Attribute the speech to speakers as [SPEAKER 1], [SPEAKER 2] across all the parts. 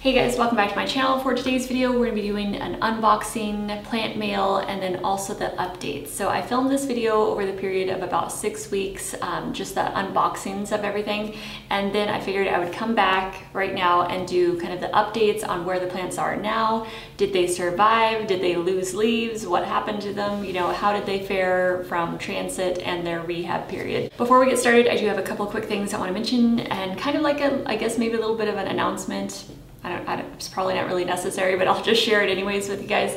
[SPEAKER 1] Hey guys, welcome back to my channel. For today's video, we're going to be doing an unboxing, plant mail, and then also the updates. So I filmed this video over the period of about 6 weeks, just the unboxings of everything. And then I figured I would come back right now and do kind of the updates on where the plants are now. Did they survive? Did they lose leaves? What happened to them? You know, how did they fare from transit and their rehab period? Before we get started, I do have a couple quick things I want to mention and kind of like I guess maybe a little bit of an announcement. It's probably not really necessary, but I'll just share it anyways with you guys.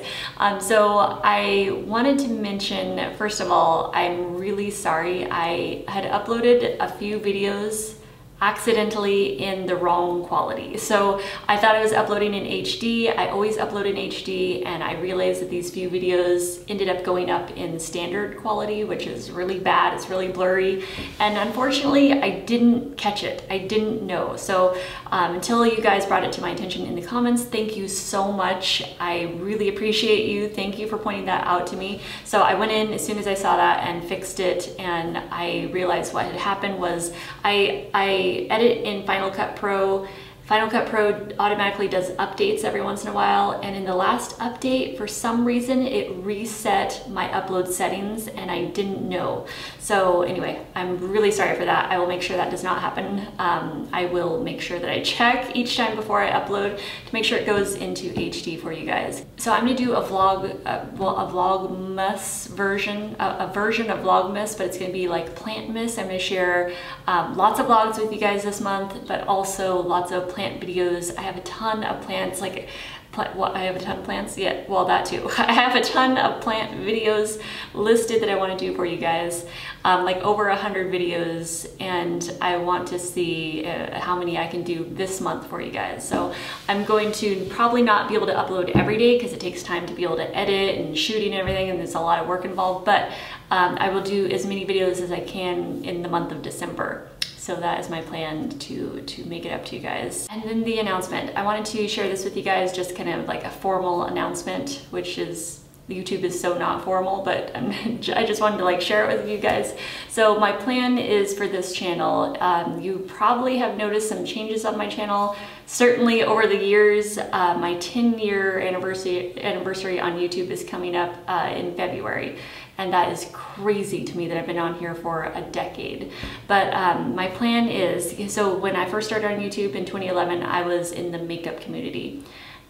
[SPEAKER 1] So I wanted to mention, first of all, I'm really sorry. I had uploaded a few videos accidentally in the wrong quality. So I thought I was uploading in HD. I always upload in HD, and I realized that these few videos ended up going up in standard quality, which is really bad. It's really blurry. And unfortunately, I didn't catch it. I didn't know. So until you guys brought it to my attention in the comments, thank you so much. I really appreciate you. Thank you for pointing that out to me. So I went in as soon as I saw that and fixed it, and I realized what had happened was I edit in Final Cut Pro. Final Cut Pro automatically does updates every once in a while, and in the last update, for some reason, it reset my upload settings and I didn't know. So anyway, I'm really sorry for that. I will make sure that does not happen. I will make sure that I check each time before I upload to make sure it goes into HD for you guys. So I'm gonna do a vlog, well, a Vlogmas version, a version of Vlogmas, but it's gonna be like Plantmas. I'm gonna share lots of vlogs with you guys this month, but also lots of plant videos. I have a ton of plants, like I have a ton of plants, yeah, well, that too. I have a ton of plant videos listed that I want to do for you guys, like over 100 videos, and I want to see how many I can do this month for you guys. So I'm going to probably not be able to upload every day because it takes time to be able to edit and shooting and everything, and there's a lot of work involved, but I will do as many videos as I can in the month of December. So that is my plan to make it up to you guys. And then the announcement. I wanted to share this with you guys, just kind of like a formal announcement, which is, YouTube is so not formal, but I just wanted to like share it with you guys. So my plan is for this channel, you probably have noticed some changes on my channel. Certainly over the years, my 10-year anniversary on YouTube is coming up in February. And that is crazy to me that I've been on here for a decade. But my plan is, so when I first started on YouTube in 2011, I was in the makeup community.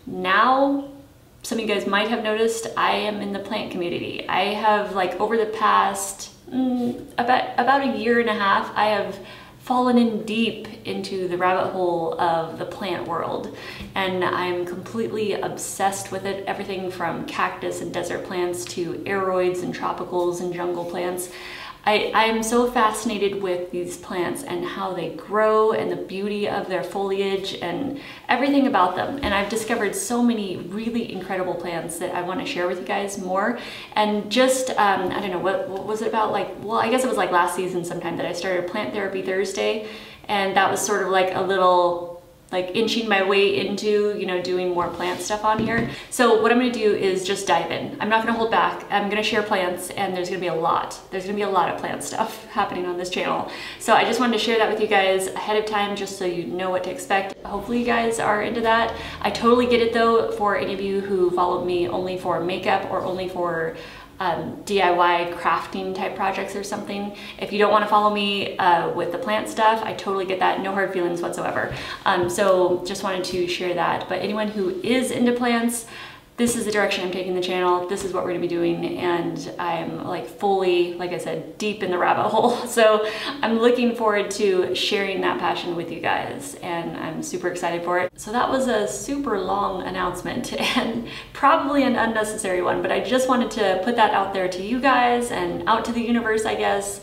[SPEAKER 1] Now, some of you guys might have noticed I am in the plant community. I have, like, over the past about a year and a half, I have fallen in deep into the rabbit hole of the plant world, and I'm completely obsessed with it. Everything from cactus and desert plants to aeroids and tropicals and jungle plants. I'm so fascinated with these plants and how they grow and the beauty of their foliage and everything about them. And I've discovered so many really incredible plants that I want to share with you guys more. And just, I don't know, what was it about, like, well, I guess it was like last season sometime that I started Plant Therapy Thursday. And that was sort of like a little, like, inching my way into, you know, doing more plant stuff on here. So what I'm gonna do is just dive in. I'm not gonna hold back. I'm gonna share plants, and there's gonna be a lot. There's gonna be a lot of plant stuff happening on this channel. So I just wanted to share that with you guys ahead of time, just so you know what to expect. Hopefully you guys are into that. I totally get it though, for any of you who followed me only for makeup or only for DIY crafting type projects or something. If you don't want to follow me with the plant stuff, I totally get that. No hard feelings whatsoever. So just wanted to share that. But anyone who is into plants, this is the direction I'm taking the channel. This is what we're gonna be doing, and I'm like fully, like I said, deep in the rabbit hole. So I'm looking forward to sharing that passion with you guys, and I'm super excited for it. So that was a super long announcement and probably an unnecessary one, but I just wanted to put that out there to you guys and out to the universe, I guess,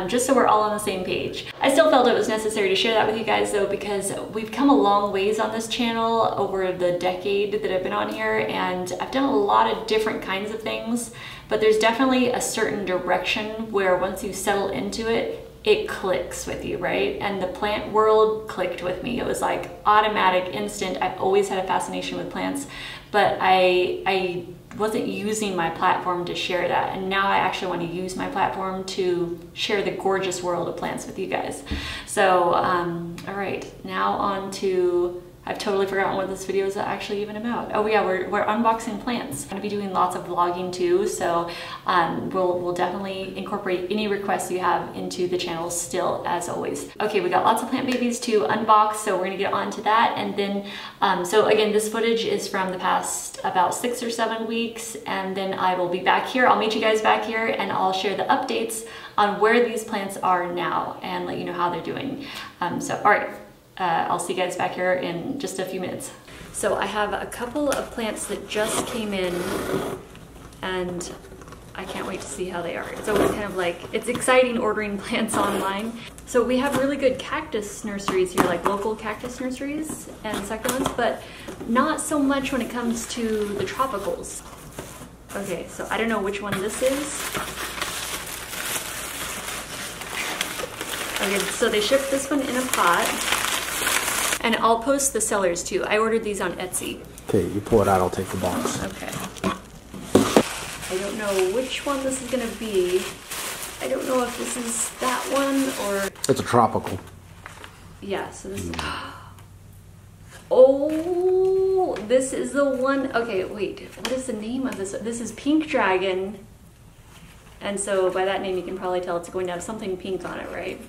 [SPEAKER 1] just so we're all on the same page. I still felt it was necessary to share that with you guys though, because we've come a long ways on this channel over the decade that I've been on here, and I've done a lot of different kinds of things, but there's definitely a certain direction where once you settle into it, it clicks with you, right? And the plant world clicked with me. It was like automatic, instant. I've always had a fascination with plants, but I wasn't using my platform to share that. And now I actually want to use my platform to share the gorgeous world of plants with you guys. So, all right, now on to I've totally forgotten what this video is actually even about. Oh yeah, we're unboxing plants. I'm gonna be doing lots of vlogging too, so we'll definitely incorporate any requests you have into the channel still, as always. Okay, we got lots of plant babies to unbox, so we're gonna get on to that. And then, so again, this footage is from the past about 6 or 7 weeks, and then I will be back here. I'll meet you guys back here, and I'll share the updates on where these plants are now and let you know how they're doing. So, all right. I'll see you guys back here in just a few minutes. So I have a couple of plants that just came in, and I can't wait to see how they are. It's always kind of like, it's exciting ordering plants online. So we have really good cactus nurseries here, like local cactus nurseries and succulents, but not so much when it comes to the tropicals. Okay, so I don't know which one this is. Okay, so they shipped this one in a pot. And I'll post the sellers too. I ordered these on Etsy.
[SPEAKER 2] Okay, you pull it out, I'll take the box.
[SPEAKER 1] Okay. I don't know which one this is gonna be. I don't know if this is that one or...
[SPEAKER 2] It's a tropical.
[SPEAKER 1] Yeah, so this is... Oh, this is the one... Okay, wait, what is the name of this? This is Pink Dragon. And so by that name you can probably tell it's going to have something pink on it, right?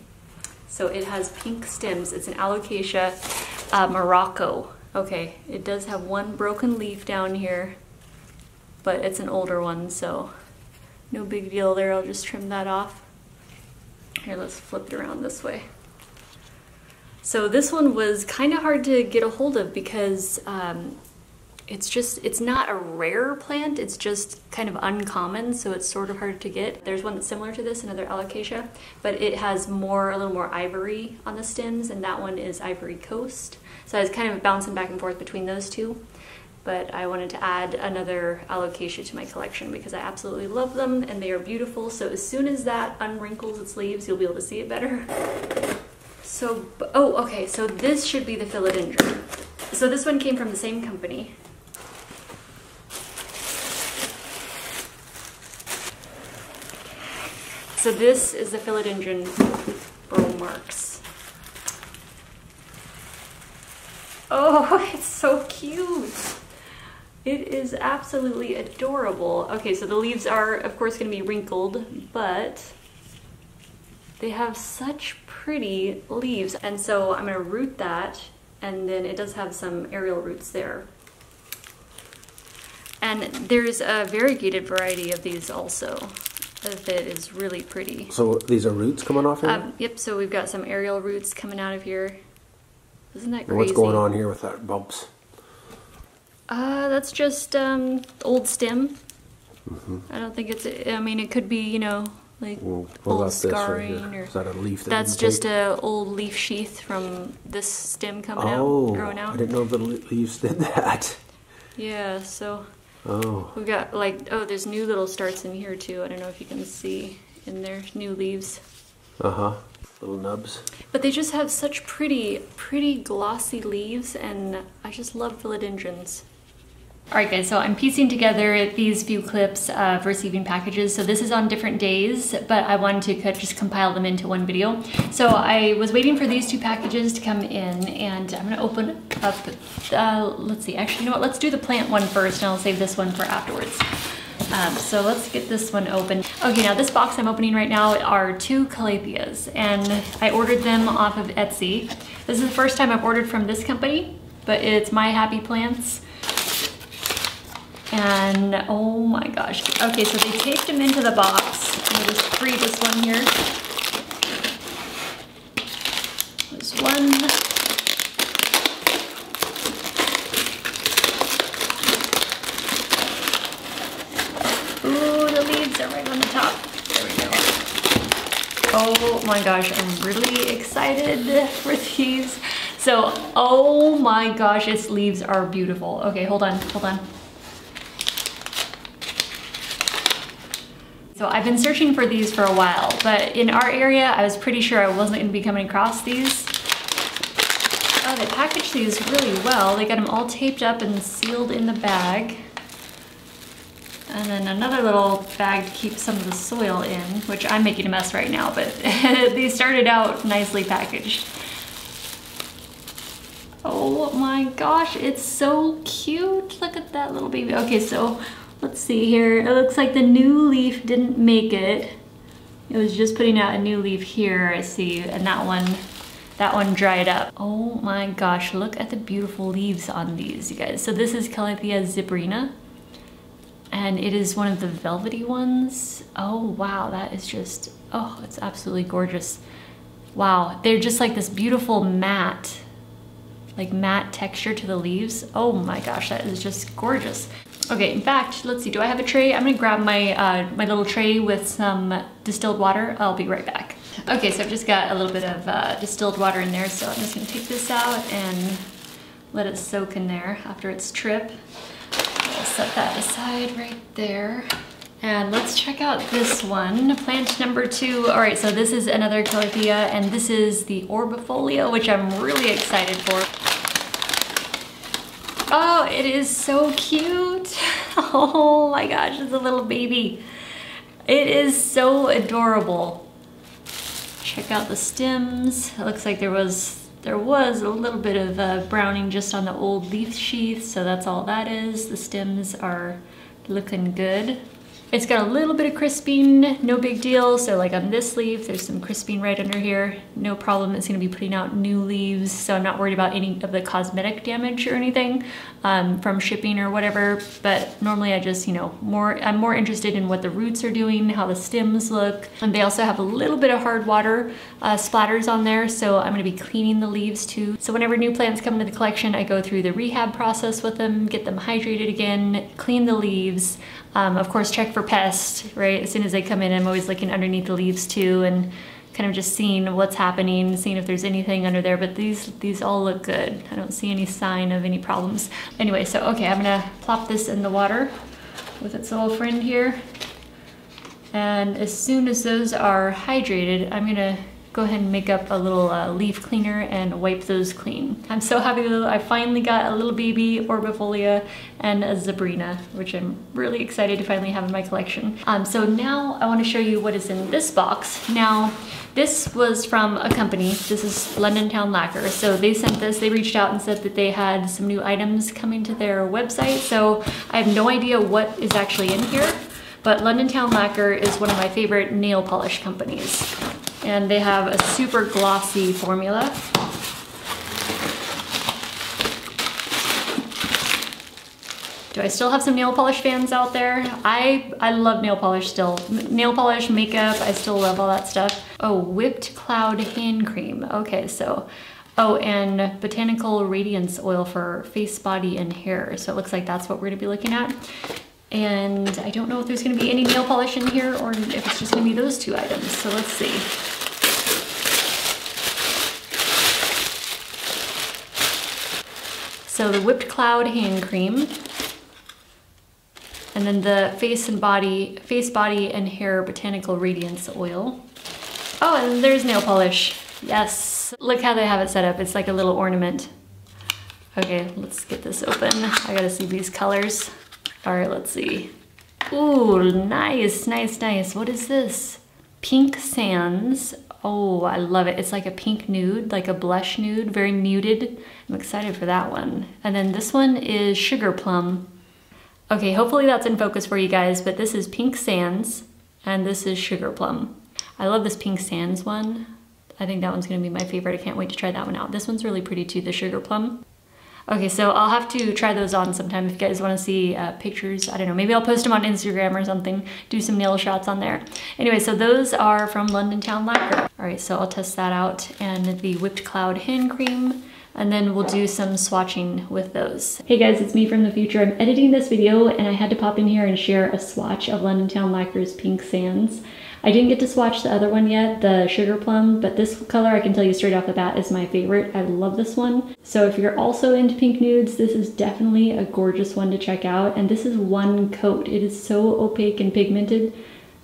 [SPEAKER 1] So it has pink stems. It's an Alocasia Morocco. Okay, it does have one broken leaf down here, but it's an older one, so no big deal there. I'll just trim that off. Here, let's flip it around this way. So this one was kind of hard to get a hold of because it's not a rare plant, it's just kind of uncommon, so it's sort of hard to get. There's one that's similar to this, another Alocasia, but it has a little more ivory on the stems, and that one is Ivory Coast. So I was kind of bouncing back and forth between those two, but I wanted to add another Alocasia to my collection because I absolutely love them and they are beautiful. So as soon as that unwrinkles its leaves, you'll be able to see it better. So, oh, okay, so this should be the Philodendron. So this one came from the same company. So this is the Philodendron burlmarks. Oh, it's so cute. It is absolutely adorable. Okay, so the leaves are, of course, going to be wrinkled, but they have such pretty leaves. And so I'm going to root that, and then it does have some aerial roots there. And there's a variegated variety of these also that is really pretty.
[SPEAKER 2] So these are roots coming off here?
[SPEAKER 1] Yep, so we've got some aerial roots coming out of here. Isn't that crazy?
[SPEAKER 2] And what's going on here with that bumps?
[SPEAKER 1] That's just old stem. I don't think it's, I mean, it could be, you know, like old scarring.
[SPEAKER 2] Right, or is that a leaf?
[SPEAKER 1] That's just an old leaf sheath from this stem coming out, growing out.
[SPEAKER 2] I didn't know the leaves did that.
[SPEAKER 1] Yeah, so
[SPEAKER 2] oh,
[SPEAKER 1] we've got like, oh, there's new little starts in here too. I don't know if you can see in there, new leaves.
[SPEAKER 2] Little nubs.
[SPEAKER 1] But they just have such pretty glossy leaves, and I just love philodendrons. Alright guys, so I'm piecing together these few clips of receiving packages. So this is on different days, but I wanted to just compile them into one video. So I was waiting for these two packages to come in, and I'm going to open up, let's see, actually, you know what, let's do the plant one first, and I'll save this one for afterwards. So let's get this one open. Okay, now this box I'm opening right now are 2 Calatheas, and I ordered them off of Etsy. This is the first time I've ordered from this company, but it's My Happy Plants. And oh my gosh. Okay, so they taped them into the box. I'm gonna just free this one here. There's one. Ooh, the leaves are right on the top. There we go. Oh my gosh, I'm really excited for these. So, oh my gosh, its leaves are beautiful. Okay, hold on. So I've been searching for these for a while, but in our area, I was pretty sure I wasn't going to be coming across these. Oh, they packaged these really well. They got them all taped up and sealed in the bag. And then another little bag to keep some of the soil in, which I'm making a mess right now, but they started out nicely packaged. Oh my gosh, it's so cute. Look at that little baby. Okay, so let's see here. It looks like the new leaf didn't make it. It was just putting out a new leaf here, I see, and that one dried up. Oh my gosh, look at the beautiful leaves on these, you guys. So this is Calathea Zebrina, and it is one of the velvety ones. Oh wow, that is just, oh, it's absolutely gorgeous. Wow, they're just like this beautiful matte, like matte texture to the leaves. Oh my gosh, that is just gorgeous. Okay, in fact, let's see, do I have a tray? I'm gonna grab my, my little tray with some distilled water. I'll be right back. Okay, so I've just got a little bit of distilled water in there, so I'm just gonna take this out and let it soak in there after its trip. I'll set that aside right there. And let's check out this one, plant number 2. All right, so this is another Calathea, and this is the Orbifolia, which I'm really excited for. Oh, it is so cute. Oh my gosh, it's a little baby. It is so adorable. Check out the stems. It looks like there was a little bit of browning just on the old leaf sheath, so that's all that is. The stems are looking good. It's got a little bit of crisping, no big deal. So like on this leaf, there's some crisping right under here. No problem, it's gonna be putting out new leaves. So I'm not worried about any of the cosmetic damage or anything from shipping or whatever. But normally I just, you know, I'm more interested in what the roots are doing, how the stems look. And they also have a little bit of hard water splatters on there. So I'm gonna be cleaning the leaves too. So whenever new plants come into the collection, I go through the rehab process with them, get them hydrated again, clean the leaves. Of course, check for pests, right? As soon as they come in, I'm always looking underneath the leaves too and kind of just seeing what's happening, seeing if there's anything under there, but these all look good. I don't see any sign of any problems. Anyway, so okay, I'm gonna plop this in the water with its little friend here. And as soon as those are hydrated, I'm gonna go ahead and make up a little leaf cleaner and wipe those clean. I'm so happy that I finally got a little baby Orbifolia and a Zebrina, which I'm really excited to finally have in my collection. So now I want to show you what is in this box. Now, this was from a company. This is Londontown Lacquer. So they sent this, they reached out and said that they had some new items coming to their website. So I have no idea what is actually in here, but Londontown Lacquer is one of my favorite nail polish companies. And they have a super glossy formula. Do I still have some nail polish fans out there? I love nail polish still. Nail polish, makeup, I still love all that stuff. Oh, whipped cloud hand cream. Okay, so, oh, and botanical radiance oil for face, body, and hair. So it looks like that's what we're gonna be looking at. And I don't know if there's gonna be any nail polish in here or if it's just gonna be those 2 items. So let's see. So the whipped cloud hand cream, and then the face, body, and hair botanical radiance oil. Oh, and there's nail polish. Yes. Look how they have it set up. It's like a little ornament. Okay, let's get this open. I gotta see these colors. All right, let's see. Ooh, nice, nice, nice. What is this? Pink Sands. Oh, I love it. It's like a pink nude, like a blush nude, very muted. I'm excited for that one. And then this one is Sugar Plum. Okay, hopefully that's in focus for you guys, but this is Pink Sands and this is Sugar Plum. I love this Pink Sands one. I think that one's gonna be my favorite. I can't wait to try that one out. This one's really pretty too, the Sugar Plum. Okay, so I'll have to try those on sometime if you guys want to see pictures. I don't know, maybe I'll post them on Instagram or something, do some nail shots on there. Anyway, so those are from Londontown Lacquer. All right, so I'll test that out, and the whipped cloud hand cream, and then we'll do some swatching with those. Hey guys, it's me from the future. I'm editing this video and I had to pop in here and share a swatch of Londontown Lacquer's Pink Sands. I didn't get to swatch the other one yet, the Sugar Plum, but this color I can tell you straight off the bat is my favorite. I love this one. So if you're also into pink nudes, this is definitely a gorgeous one to check out. And this is one coat. It is so opaque and pigmented.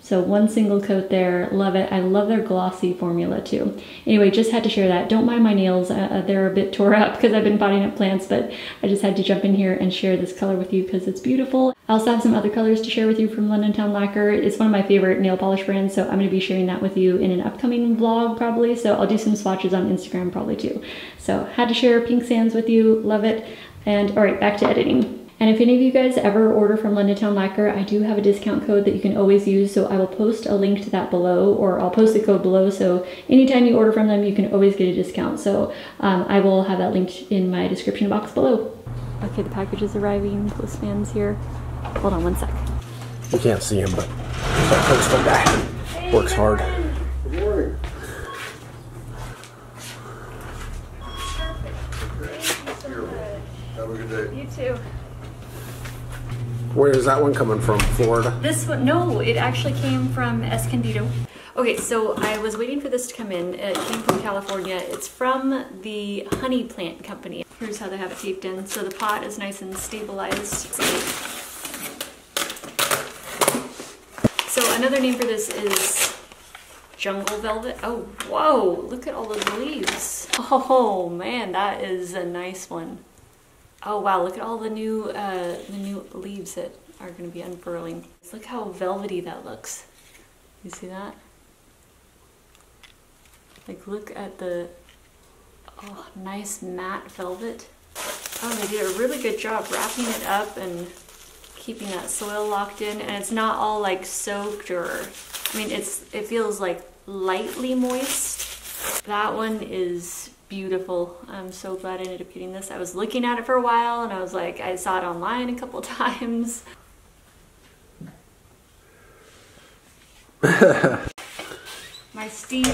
[SPEAKER 1] So one single coat there, love it. I love their glossy formula too. Anyway, just had to share that. Don't mind my nails, they're a bit tore up because I've been potting up plants, but I just had to jump in here and share this color with you because it's beautiful. I also have some other colors to share with you from Londontown Lacquer. It's one of my favorite nail polish brands, so I'm going to be sharing that with you in an upcoming vlog probably. So I'll do some swatches on Instagram probably too. So had to share Pink Sands with you, love it. And all right, back to editing. And if any of you guys ever order from Londontown Lacquer, I do have a discount code that you can always use, so I will post a link to that below, or I'll post the code below, so anytime you order from them, you can always get a discount. So I will have that linked in my description box below. Okay, the package is arriving, postman's here. Hold on one sec.
[SPEAKER 2] You can't see him, but that postal guy works hard.
[SPEAKER 3] Good morning. Have a good day.
[SPEAKER 1] You too.
[SPEAKER 2] Where is that one coming from? Florida?
[SPEAKER 1] This one, no, it actually came from Escondido. Okay, so I was waiting for this to come in. It came from California. It's from the honey plant company. Here's how they have it taped in. So the pot is nice and stabilized. So another name for this is jungle velvet. Oh, whoa, look at all those leaves. Oh man, that is a nice one. Oh wow, look at all the new leaves that are going to be unfurling. Look how velvety that looks. You see that? Like look at the nice matte velvet. Oh, they did a really good job wrapping it up and keeping that soil locked in, and it's not all like soaked, or I mean it feels like lightly moist. That one is beautiful. I'm so glad I ended up getting this. I was looking at it for a while and I was like, I saw it online a couple times.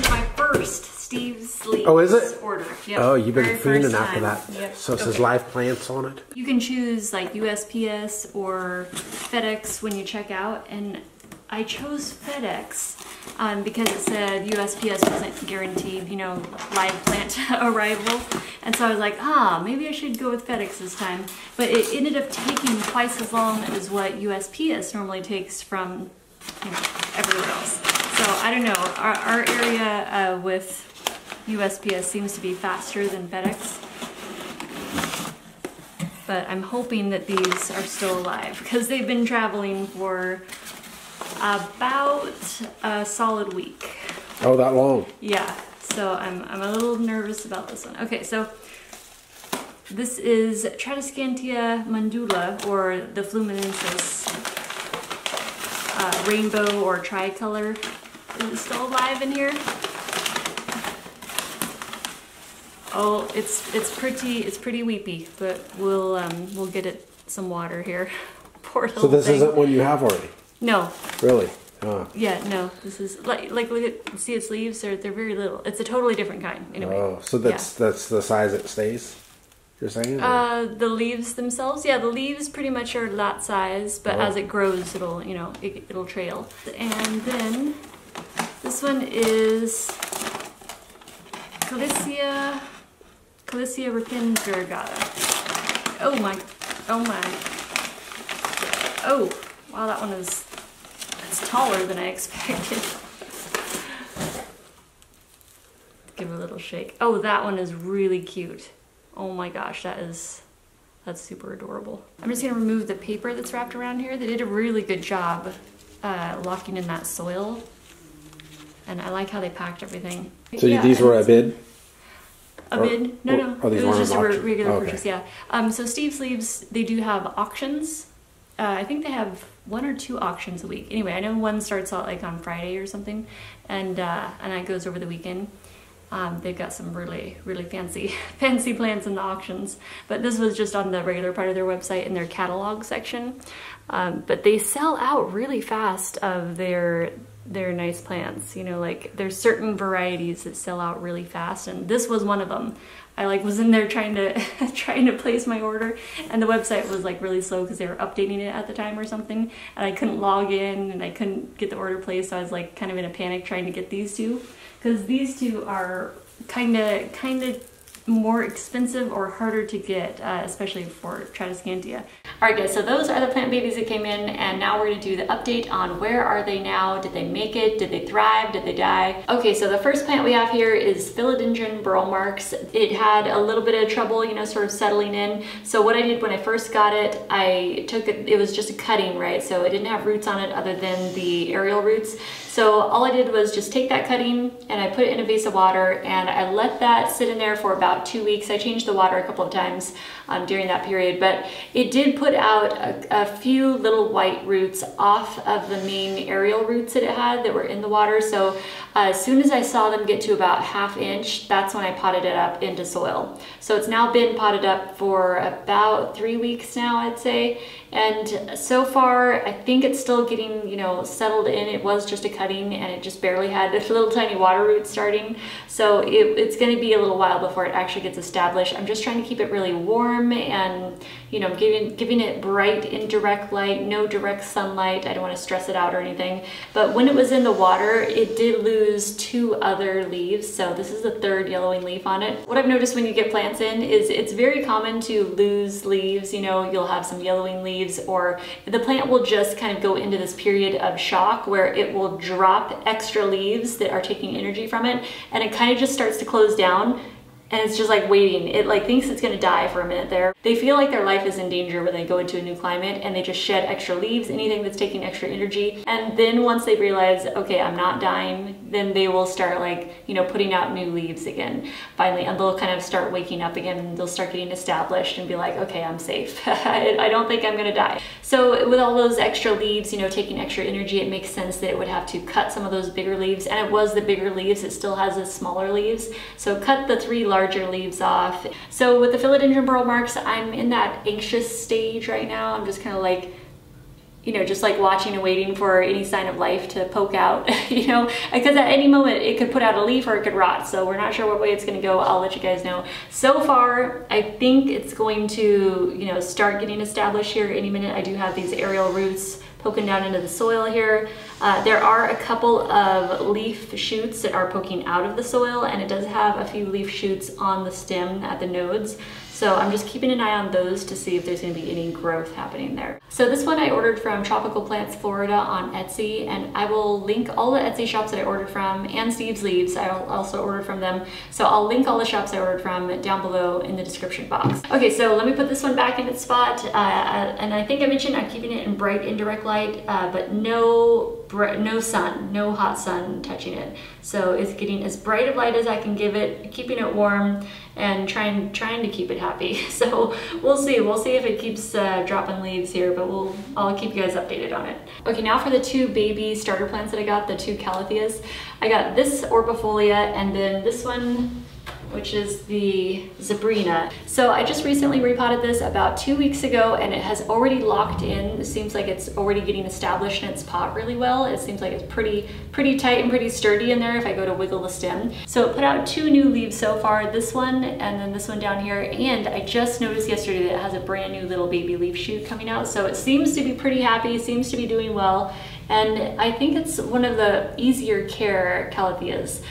[SPEAKER 1] my first Steve's Leaves
[SPEAKER 2] Oh, is it?
[SPEAKER 1] order. Yep.
[SPEAKER 2] Oh, you've been
[SPEAKER 1] Very
[SPEAKER 2] fiending
[SPEAKER 1] first
[SPEAKER 2] after
[SPEAKER 1] time.
[SPEAKER 2] that.
[SPEAKER 1] Yep.
[SPEAKER 2] So it says live plants on it.
[SPEAKER 1] You can choose like USPS or FedEx when you check out, and I chose FedEx because it said USPS wasn't guaranteed, you know, live plant arrival. And so I was like, maybe I should go with FedEx this time. But it ended up taking twice as long as what USPS normally takes from, you know, everywhere else. So I don't know, our area with USPS seems to be faster than FedEx. But I'm hoping that these are still alive because they've been traveling for about a solid week.
[SPEAKER 2] Oh, that long?
[SPEAKER 1] Yeah, so I'm a little nervous about this one. Okay, so this is Tradescantia mandula, or the Fluminensis rainbow or tricolor. Is it still alive in here? Oh, it's pretty weepy, but we'll get it some water here. Poor little
[SPEAKER 2] So this
[SPEAKER 1] thing.
[SPEAKER 2] isn't one you have already?
[SPEAKER 1] No.
[SPEAKER 2] Really? Oh.
[SPEAKER 1] Yeah, no. This is like look at, see its leaves? They're very little. It's a totally different kind. Anyway.
[SPEAKER 2] Oh, so that's the size it stays? You're saying?
[SPEAKER 1] The leaves themselves, yeah, the leaves pretty much are that size, but as it grows, it'll, you know, it'll trail. And then this one is Callisia Repens Variegata. Oh my. Oh, wow, that one is, it's taller than I expected. Give it a little shake. Oh, that one is really cute. Oh my gosh, that's super adorable. I'm just gonna remove the paper that's wrapped around here. They did a really good job locking in that soil. And I like how they packed everything.
[SPEAKER 2] So yeah, these were a bid?
[SPEAKER 1] A bid? No.
[SPEAKER 2] Oh, these
[SPEAKER 1] it was
[SPEAKER 2] weren't
[SPEAKER 1] just a
[SPEAKER 2] auction.
[SPEAKER 1] regular purchase, yeah. So Steve's Leaves, they do have auctions. I think they have 1 or 2 auctions a week. Anyway, I know one starts out like on Friday or something, and it goes over the weekend. They've got some really fancy plants in the auctions, but this was just on the regular part of their website in their catalog section. But they sell out really fast of their nice plants. You know, like there's certain varieties that sell out really fast, and this was one of them. I was in there trying to place my order, and the website was like really slow because they were updating it at the time or something, and I couldn't log in and I couldn't get the order placed. So I was like kind of in a panic trying to get these two, because these two are kind of more expensive or harder to get, especially for Tradescantia. All right guys, so those are the plant babies that came in, and now we're gonna do the update on where are they now? Did they make it? Did they thrive? Did they die? Okay, so the first plant we have here is Philodendron burlmarks. It had a little bit of trouble, you know, sort of settling in. So what I did when I first got it, I took it, it was just a cutting, right? So it didn't have roots on it other than the aerial roots. So all I did was just take that cutting and I put it in a vase of water and I let that sit in there for about 2 weeks. I changed the water a couple of times during that period, but it did put out a few little white roots off of the main aerial roots that it had that were in the water. So as soon as I saw them get to about 1/2 inch, that's when I potted it up into soil. So it's now been potted up for about 3 weeks now, I'd say. And so far, I think it's still getting, you know, settled in. It was just a cutting and it just barely had this little tiny water roots starting. So it's gonna be a little while before it actually gets established. I'm just trying to keep it really warm and, you know, giving it bright indirect light, no direct sunlight. I don't want to stress it out or anything. But when it was in the water, it did lose 2 other leaves. So this is the 3rd yellowing leaf on it. What I've noticed when you get plants in is it's very common to lose leaves. You know, you'll have some yellowing leaves, or the plant will just kind of go into this period of shock where it will drop extra leaves that are taking energy from it, and it kind of just starts to close down. And it's just like waiting. It like thinks it's gonna die for a minute there. They feel like their life is in danger when they go into a new climate and they just shed extra leaves, anything that's taking extra energy. And then once they realize, okay, I'm not dying, then they will start like, you know, putting out new leaves again, finally. And they'll kind of start waking up again and they'll start getting established and be like, okay, I'm safe. I don't think I'm gonna die. So with all those extra leaves, you know, taking extra energy, it makes sense that it would have to cut some of those bigger leaves. And it was the bigger leaves, it still has the smaller leaves. So cut the 3 larger leaves off. So with the Philodendron burlmarks, I'm in that anxious stage right now. I'm just kind of like, you know, just like watching and waiting for any sign of life to poke out, you know, because at any moment it could put out a leaf or it could rot. So we're not sure what way it's going to go. I'll let you guys know. So far, I think it's going to, you know, start getting established here any minute. I do have these aerial roots poking down into the soil here. There are a couple of leaf shoots that are poking out of the soil, and it does have a few leaf shoots on the stem at the nodes. So I'm just keeping an eye on those to see if there's going to be any growth happening there. So this one I ordered from Tropical Plants Florida on Etsy, and I will link all the Etsy shops I ordered from, and Steve's Leaves I also ordered from them. So I'll link all the shops I ordered from down below in the description box. Okay, so let me put this one back in its spot. And I think I mentioned I'm keeping it in bright indirect light, but no sun, no hot sun touching it. So it's getting as bright of light as I can give it, keeping it warm, and trying to keep it happy. So we'll see if it keeps dropping leaves here, but I'll keep you guys updated on it. Okay, now for the 2 baby starter plants that I got, the 2 Calatheas. I got this Orbifolia and then this one, which is the Zebrina. So I just recently repotted this about 2 weeks ago, and it has already locked in. It seems like it's already getting established in its pot really well. It seems like it's pretty tight and pretty sturdy in there if I go to wiggle the stem. So it put out 2 new leaves so far, this one and then this one down here. And I just noticed yesterday that it has a brand new little baby leaf shoot coming out. So it seems to be pretty happy, seems to be doing well. And I think it's one of the easier care Calatheas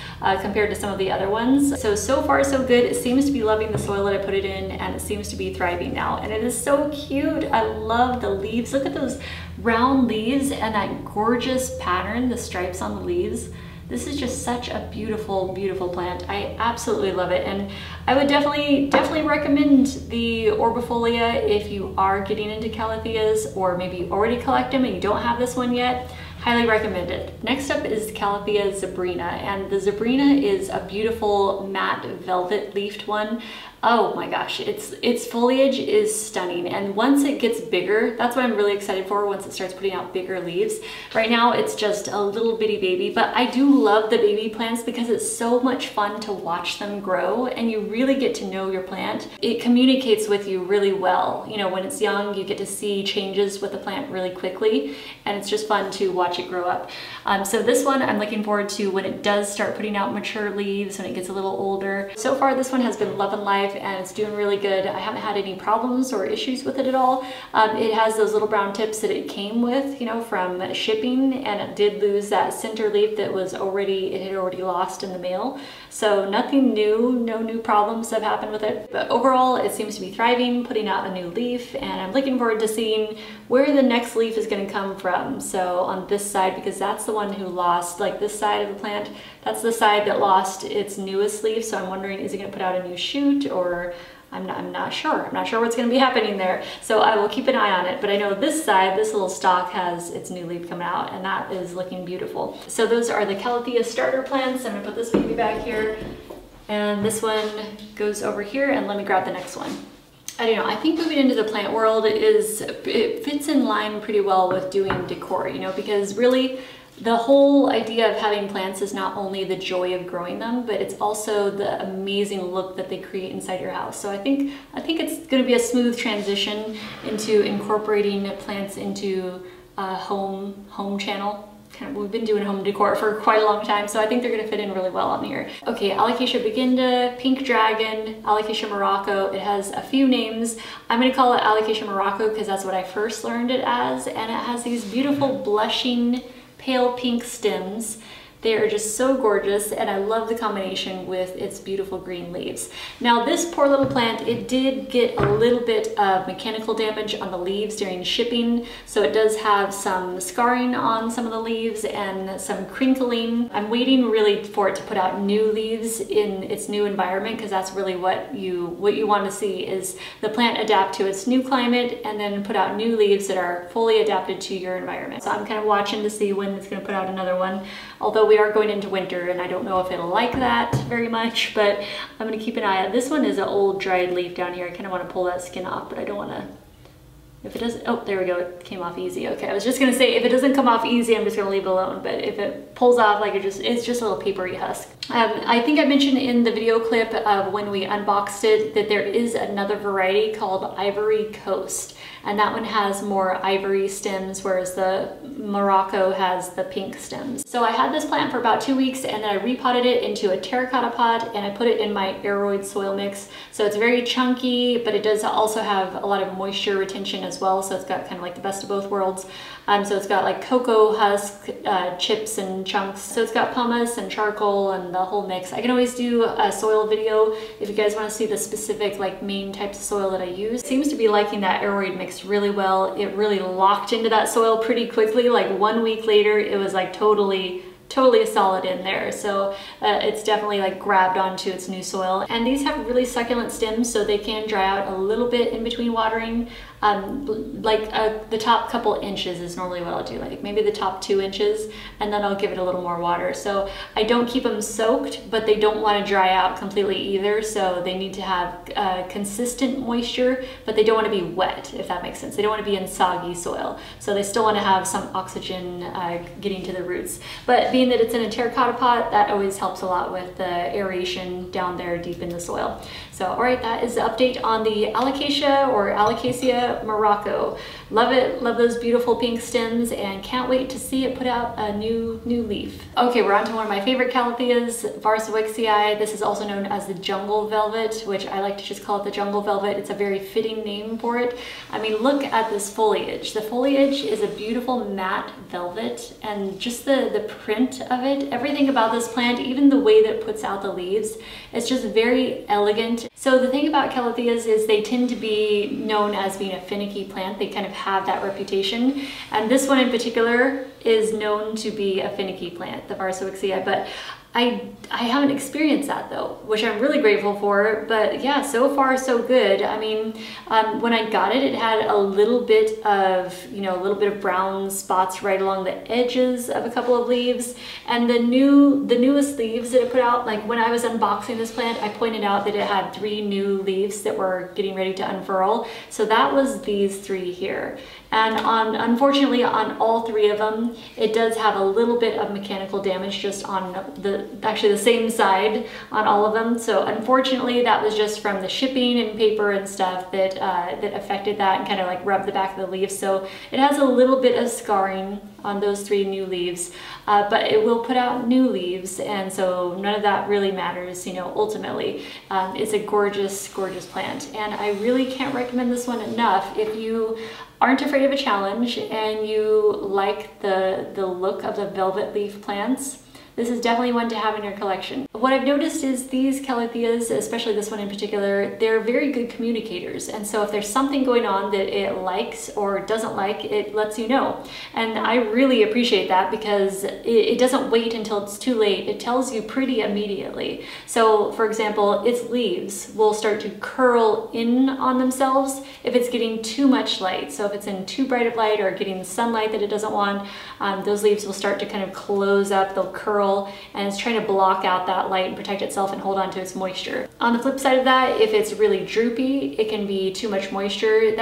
[SPEAKER 1] compared to some of the other ones. So far so good. It seems to be loving the soil that I put it in, and it seems to be thriving now. And it is so cute. I love the leaves. Look at those round leaves and that gorgeous pattern, the stripes on the leaves. This is just such a beautiful, beautiful plant. I absolutely love it. And I would definitely recommend the Orbifolia if you are getting into Calatheas, or maybe you already collect them and you don't have this one yet. Highly recommend it. Next up is Calathea Zebrina, and the Zebrina is a beautiful matte velvet leafed one. Oh my gosh, its foliage is stunning, and once it gets bigger, that's what I'm really excited for, once it starts putting out bigger leaves. Right now it's just a little bitty baby, but I do love the baby plants because it's so much fun to watch them grow, and you really get to know your plant. It communicates with you really well. You know, when it's young, you get to see changes with the plant really quickly, and it's just fun to watch it grow up. So this one I'm looking forward to when it does start putting out mature leaves, when it gets a little older. So far this one has been loving life. and it's doing really good. I haven't had any problems or issues with it at all. It has those little brown tips that it came with, you know, from shipping, and it did lose that center leaf that was it had already lost in the mail. So nothing new, no new problems have happened with it. But overall, it seems to be thriving, putting out a new leaf, and I'm looking forward to seeing where the next leaf is going to come from. So on this side, because that's the one who lost, like this side of the plant, that's the side that lost its newest leaf. So I'm wondering, is it going to put out a new shoot, or I'm not sure. I'm not sure what's going to be happening there. So I will keep an eye on it. But I know this side, this little stalk has its new leaf coming out, and that is looking beautiful. So those are the Calathea starter plants. I'm going to put this baby back here, and this one goes over here, and let me grab the next one. I don't know, I think moving into the plant world it fits in line pretty well with doing decor, you know, because really the whole idea of having plants is not only the joy of growing them, but it's also the amazing look that they create inside your house. So I think it's going to be a smooth transition into incorporating plants into a home channel. We've been doing home decor for quite a long time, so I think they're going to fit in really well on here. Okay, Alocasia Beginda, Pink Dragon, Alocasia Morocco. It has a few names. I'm going to call it Alocasia Morocco because that's what I first learned it as, and it has these beautiful blushing pale pink stems. They are just so gorgeous, and I love the combination with its beautiful green leaves. Now this poor little plant, it did get a little bit of mechanical damage on the leaves during shipping, so it does have some scarring on some of the leaves and some crinkling. I'm waiting really for it to put out new leaves in its new environment, because that's really what you want to see, is the plant adapt to its new climate and then put out new leaves that are fully adapted to your environment. So I'm kind of watching to see when it's going to put out another one, although we are going into winter and I don't know if it'll like that very much, but I'm going to keep an eye out. This one is an old dried leaf down here. I kind of want to pull that skin off, but I don't want to. If it doesn't, oh, there we go, it came off easy. Okay, I was just going to say, if it doesn't come off easy, I'm just going to leave it alone, but if it pulls off, like it's just a little papery husk. I think I mentioned in the video clip of when we unboxed it that there is another variety called Ivory Coast, and that one has more ivory stems, whereas the Morocco has the pink stems. So I had this plant for about 2 weeks, and then I repotted it into a terracotta pot, and I put it in my aeroid soil mix. So it's very chunky, but it does also have a lot of moisture retention as well, so it's got kind of like the best of both worlds. So it's got like cocoa husk, chips and chunks. So it's got pumice and charcoal and the whole mix. I can always do a soil video if you guys want to see the specific like main types of soil that I use. It seems to be liking that aeroid mix really well. It really locked into that soil pretty quickly. Like 1 week later, it was like totally solid in there. So it's definitely like grabbed onto its new soil. And these have really succulent stems, so they can dry out a little bit in between watering. The top couple inches is normally what I'll do, like maybe the top 2 inches, and then I'll give it a little more water. So I don't keep them soaked, but they don't want to dry out completely either. So they need to have consistent moisture, but they don't want to be wet, if that makes sense. They don't want to be in soggy soil. So they still want to have some oxygen getting to the roots. But being that it's in a terracotta pot, that always helps a lot with the aeration down there deep in the soil. So, all right, that is the update on the Alocasia or Alocasia Morocco. Love it, love those beautiful pink stems, and can't wait to see it put out a new leaf. Okay, we're on to one of my favorite Calatheas, Varsawicksii. This is also known as the jungle velvet, which I like to just call it the jungle velvet. It's a very fitting name for it. I mean, look at this foliage. The foliage is a beautiful matte velvet, and just the print of it, everything about this plant, even the way that it puts out the leaves, it's just very elegant. So the thing about Calatheas is they tend to be known as being a finicky plant. They kind of have that reputation, and this one in particular is known to be a finicky plant, the Varsawicksii, but I haven't experienced that though, which I'm really grateful for. But yeah, so far so good. I mean, when I got it, it had a little bit of brown spots right along the edges of a couple of leaves. And the newest leaves that it put out, like when I was unboxing this plant, I pointed out that it had 3 new leaves that were getting ready to unfurl. So that was these 3 here. And unfortunately on all 3 of them, it does have a little bit of mechanical damage just on the actually the same side on all of them. So unfortunately that was just from the shipping and paper and stuff that that affected that and kind of like rubbed the back of the leaves. So it has a little bit of scarring on those 3 new leaves, but it will put out new leaves, and so none of that really matters, you know, ultimately. It's a gorgeous, gorgeous plant, and I really can't recommend this one enough. If you aren't afraid of a challenge and you like the look of the velvet leaf plants, this is definitely one to have in your collection. What I've noticed is these Calatheas, especially this one in particular, they're very good communicators. And so if there's something going on that it likes or doesn't like, it lets you know. And I really appreciate that because it doesn't wait until it's too late. It tells you pretty immediately. So for example, its leaves will start to curl in on themselves if it's getting too much light. So if it's in too bright of light or getting the sunlight that it doesn't want, those leaves will start to kind of close up, they'll curl, and it's trying to block out that light and protect itself and hold on to its moisture. On the flip side of that, if it's really droopy, it can be too much moisture. It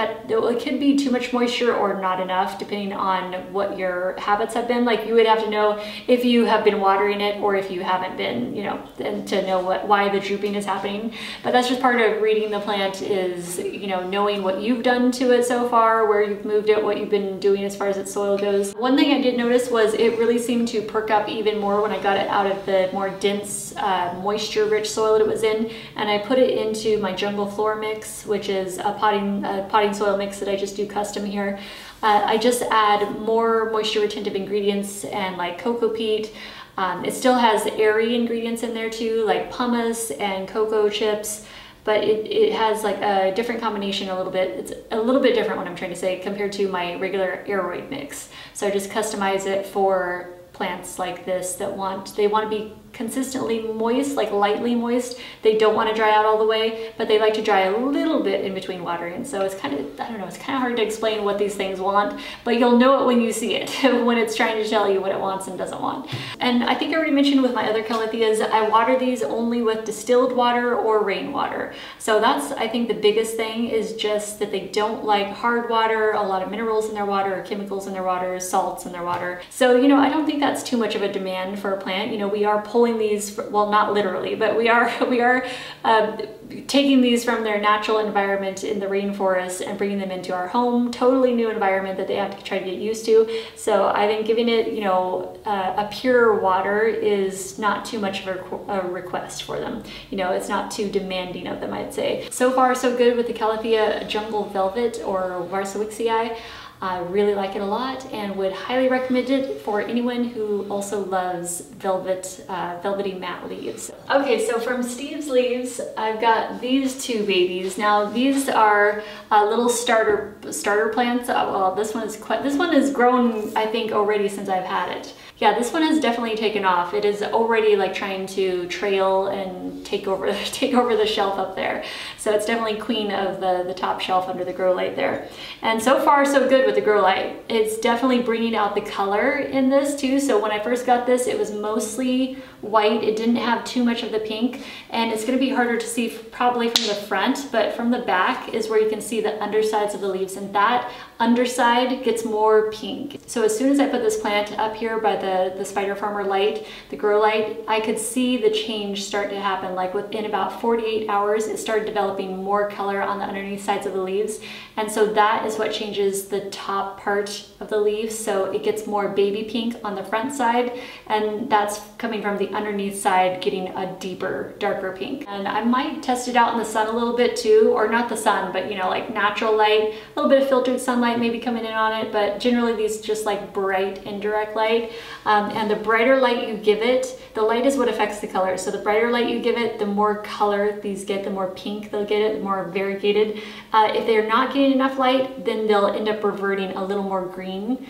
[SPEAKER 1] could be too much moisture or not enough, depending on what your habits have been. Like, you would have to know if you have been watering it or if you haven't been, you know, and to know why the drooping is happening. But that's just part of reading the plant, is, you know, knowing what you've done to it so far, where you've moved it, what you've been doing as far as its soil goes. One thing I did notice was it really seemed to perk up even more when I got it out of the more dense, moisture-rich soil that it was in, and I put it into my jungle floor mix, which is a potting soil mix that I just do custom here. I just add more moisture-retentive ingredients and like cocoa peat. It still has airy ingredients in there too, like pumice and cocoa chips, but it has like a different combination a little bit. It's a little bit different, what I'm trying to say, compared to my regular aeroid mix. So I just customize it for plants like this that want to be consistently moist, like lightly moist. They don't want to dry out all the way, but they like to dry a little bit in between watering. And so it's kind of, I don't know, it's kind of hard to explain what these things want, but you'll know it when you see it, when it's trying to tell you what it wants and doesn't want. And I think I already mentioned with my other Calatheas, I water these only with distilled water or rainwater. So that's, I think, the biggest thing, is just that they don't like hard water, a lot of minerals in their water, or chemicals in their water, salts in their water. So, you know, I don't think that's too much of a demand for a plant. You know, we are pulling these, well, not literally, but we are taking these from their natural environment in the rainforest and bringing them into our home, totally new environment that they have to try to get used to. So I think giving it, you know, a pure water is not too much of a request for them. You know, it's not too demanding of them, I'd say. So far, so good with the Calathea Jungle Velvet, or Varsawicksii. I really like it a lot and would highly recommend it for anyone who also loves velvety matte leaves. Okay, so from Steve's Leaves, I've got these 2 babies. Now these are little starter plants. Well, this one is grown, I think, already since I've had it. Yeah, this one has definitely taken off. It is already like trying to trail and take over the shelf up there. So it's definitely queen of the top shelf under the grow light there. And so far, so good with the grow light. It's definitely bringing out the color in this too. So when I first got this, it was mostly white. It didn't have too much of the pink, and it's going to be harder to see probably from the front, but from the back is where you can see the undersides of the leaves, and that underside gets more pink. So as soon as I put this plant up here by the Spider Farmer light, the grow light, I could see the change start to happen. Like within about 48 hours, it started developing more color on the underneath sides of the leaves. And so that is what changes the top part of the leaves. So it gets more baby pink on the front side, and that's coming from the underneath side getting a deeper, darker pink. And I might test it out in the sun a little bit too, or not the sun, but you know, like natural light, a little bit of filtered sunlight maybe coming in on it, but generally these just like bright indirect light. And the brighter light you give it, the light is what affects the color. So the brighter light you give it, the more color these get, the more pink they'll get it, the more variegated. If they're not getting enough light, then they'll end up reverting a little more green.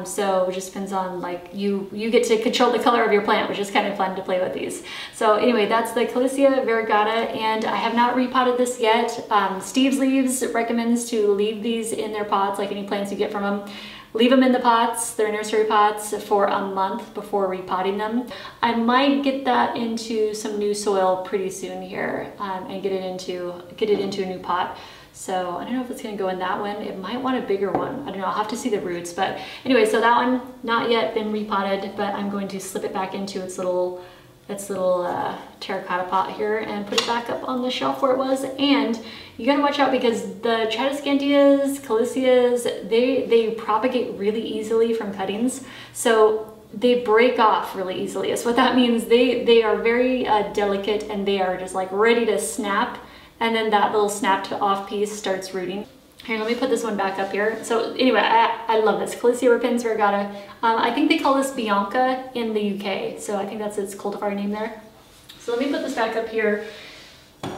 [SPEAKER 1] So it just depends on, like, you get to control the color of your plant, which is kind of fun to play with these. So anyway, that's the Callisia Variegata, and I have not repotted this yet. Steve's Leaves recommends to leave these in their pots, like any plants you get from them. Leave them in the pots, their nursery pots, for a month before repotting them. I might get that into some new soil pretty soon here, and get it into a new pot. So I don't know if it's gonna go in that one. It might want a bigger one. I don't know, I'll have to see the roots. But anyway, so that one, not yet been repotted, but I'm going to slip it back into its little its little terracotta pot here and put it back up on the shelf where it was. And you gotta watch out because the Tradescantias, Callissias, they propagate really easily from cuttings. So they break off really easily. So what that means, they are very delicate and they are just like ready to snap. And then that little snapped off piece starts rooting. Here, let me put this one back up here. So anyway, I love this. Callisia Repens Variegata. I think they call this Bianca in the UK. So I think that's its cultivar name there. So let me put this back up here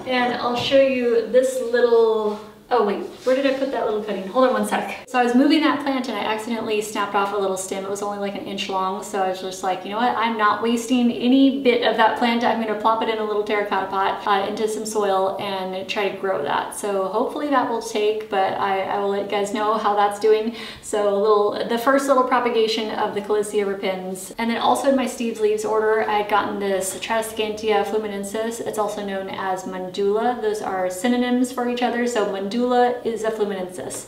[SPEAKER 1] and I'll show you this little, oh wait, where did I put that little cutting? Hold on one sec. So I was moving that plant and I accidentally snapped off a little stem. It was only like an inch long. So I was just like, you know what? I'm not wasting any bit of that plant. I'm gonna plop it in a little terracotta pot into some soil and try to grow that. So hopefully that will take, but I will let you guys know how that's doing. So the first little propagation of the Callisia Repens. And then also in my Steve's Leaves order, I had gotten this Tradescantia Fluminensis. It's also known as Mundula. Those are synonyms for each other. So Mundula is a Fluminensis.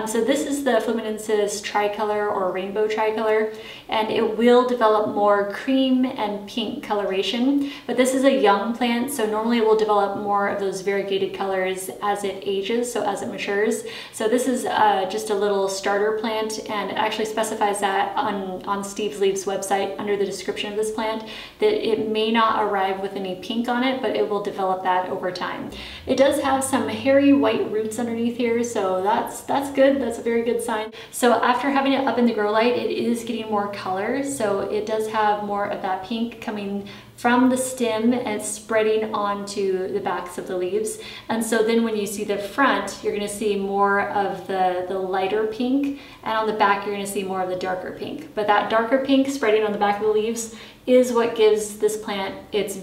[SPEAKER 1] So this is the Fluminensis tricolor or rainbow tricolor, and it will develop more cream and pink coloration, but this is a young plant, so normally it will develop more of those variegated colors as it ages, so as it matures. So this is just a little starter plant, and it actually specifies that on Steve's Leaves website under the description of this plant that it may not arrive with any pink on it, but it will develop that over time. It does have some hairy white roots underneath here, so that's good. That's a very good sign. So after having it up in the grow light, it is getting more color. So it does have more of that pink coming from the stem and spreading onto the backs of the leaves. And so then when you see the front, you're gonna see more of the lighter pink, and on the back, you're gonna see more of the darker pink. But that darker pink spreading on the back of the leaves is what gives this plant its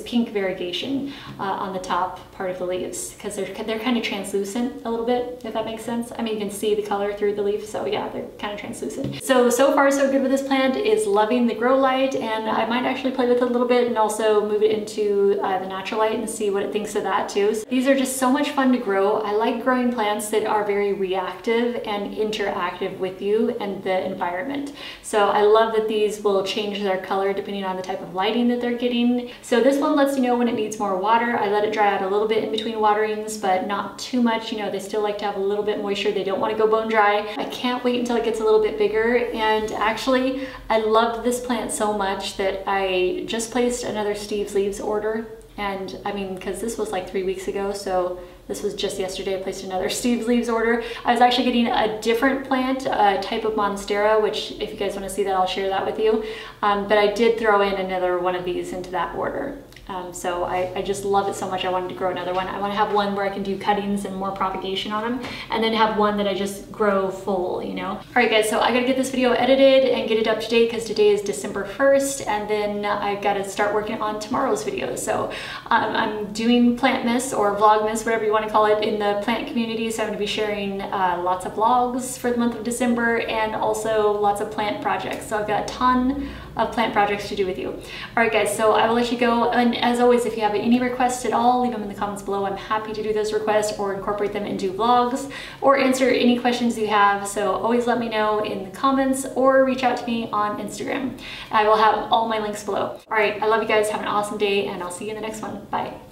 [SPEAKER 1] pink variegation on the top part of the leaves, because they're kind of translucent a little bit, if that makes sense. I mean, you can see the color through the leaf, so yeah, they're kind of translucent. So far so good with this plant. Is loving the grow light, and I might actually play with it a little bit and also move it into the natural light and see what it thinks of that too. So these are just so much fun to grow. I like growing plants that are very reactive and interactive with you and the environment. So I love that these will change their color depending on the type of lighting that they're getting. So this one lets you know when it needs more water. I let it dry out a little bit in between waterings, but not too much. You know, they still like to have a little bit moisture. They don't want to go bone dry. I can't wait until it gets a little bit bigger. And actually, I loved this plant so much that I just placed another Steve's Leaves order. And I mean, because this was like 3 weeks ago, so this was just yesterday. I placed another Steve's Leaves order. I was actually getting a different plant, a type of Monstera, which if you guys want to see that, I'll share that with you. But I did throw in another one of these into that order. So I just love it so much. I wanted to grow another one. I want to have one where I can do cuttings and more propagation on them, and then have one that I just grow full, you know? All right guys, so I gotta get this video edited and get it up to date because today is December 1st, and then I've got to start working on tomorrow's video. So I'm doing Plantmas or Vlogmas, whatever you want to call it, in the plant community. So I'm going to be sharing lots of vlogs for the month of December and also lots of plant projects. So I've got a ton of plant projects to do with you. All right guys, so I will let you go. And as always, if you have any requests at all, leave them in the comments below. I'm happy to do those requests or incorporate them into vlogs or answer any questions you have. So always let me know in the comments or reach out to me on Instagram. I will have all my links below. All right, I love you guys. Have an awesome day, and I'll see you in the next one. Bye.